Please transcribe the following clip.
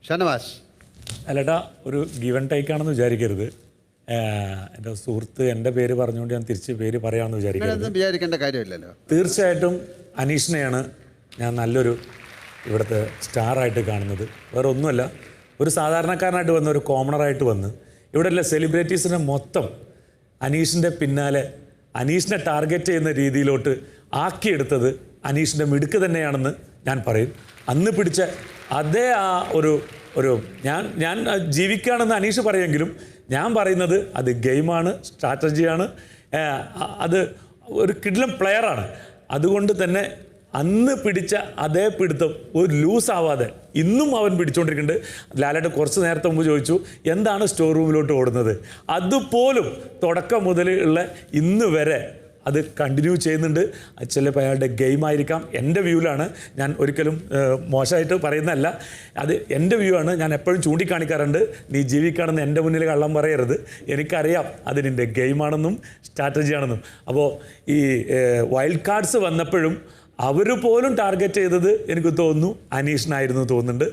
ഷനവാസ്. അല്ലട്ടാ, ഒരു ഗിവൻ ടേക്കാണെന്ന് വിചാരിക്കരുത്. എൻ്റെ സുഹൃത്ത് എൻ്റെ പേര് പറഞ്ഞുകൊണ്ട് ഞാൻ തിരിച്ച് പേര് പറയാമെന്ന് വിചാരിക്കേണ്ട കാര്യമില്ലല്ലോ. തീർച്ചയായിട്ടും അനീഷിനെയാണ് ഞാൻ നല്ലൊരു ഇവിടുത്തെ സ്റ്റാറായിട്ട് കാണുന്നത്. വേറെ ഒന്നുമല്ല, ഒരു സാധാരണക്കാരനായിട്ട് വന്ന്, ഒരു കോമണറായിട്ട് വന്ന് ഇവിടെയുള്ള സെലിബ്രിറ്റീസിനെ മൊത്തം അനീഷിൻ്റെ പിന്നാലെ അനീഷിനെ ടാർഗറ്റ് ചെയ്യുന്ന രീതിയിലോട്ട് ആക്കിയെടുത്തത് അനീഷിൻ്റെ മിടുക്ക് തന്നെയാണെന്ന് ഞാൻ പറയും. അന്ന് പിടിച്ച അതേ ആ ഒരു ഞാൻ ജീവിക്കുകയാണെന്ന് അനീഷ് പറയുമെങ്കിലും ഞാൻ പറയുന്നത് അത് ഗെയിമാണ്, സ്ട്രാറ്റജിയാണ്, അത് ഒരു കിഡ്ലം പ്ലെയറാണ്. അതുകൊണ്ട് തന്നെ അന്ന് പിടിച്ച അതേ പിടുത്തം ഒരു ലൂസ് ആവാതെ ഇന്നും അവൻ പിടിച്ചുകൊണ്ടിരിക്കുന്നുണ്ട്. ലാലേട്ടൻ കുറച്ച് നേരത്തെ മുമ്പ് ചോദിച്ചു എന്താണ് സ്റ്റോർ റൂമിലോട്ട് ഓടുന്നത്, അതുപോലും തുടക്കം മുതൽ ഉള്ള ഇന്ന് വരെ അത് കണ്ടിന്യൂ ചെയ്യുന്നുണ്ട്. ചിലപ്പോൾ അയാളുടെ ഗെയിമായിരിക്കാം. എൻ്റെ വ്യൂവിലാണ്, ഞാൻ ഒരിക്കലും മോശമായിട്ട് പറയുന്നതല്ല, അത് എൻ്റെ വ്യൂ ആണ്. ഞാൻ എപ്പോഴും ചൂണ്ടിക്കാണിക്കാറുണ്ട്, നീ ജീവിക്കുകയാണെന്ന് എൻ്റെ മുന്നിൽ കള്ളം പറയരുത്, എനിക്കറിയാം അത് നിൻ്റെ ഗെയിമാണെന്നും സ്ട്രാറ്റജിയാണെന്നും. അപ്പോൾ ഈ വൈൽഡ് കാർഡ്സ് വന്നപ്പോഴും അവർ പോലും ടാർഗറ്റ് ചെയ്തത് എനിക്ക് തോന്നുന്നു അനീഷിനായിരുന്നു തോന്നുന്നുണ്ട്.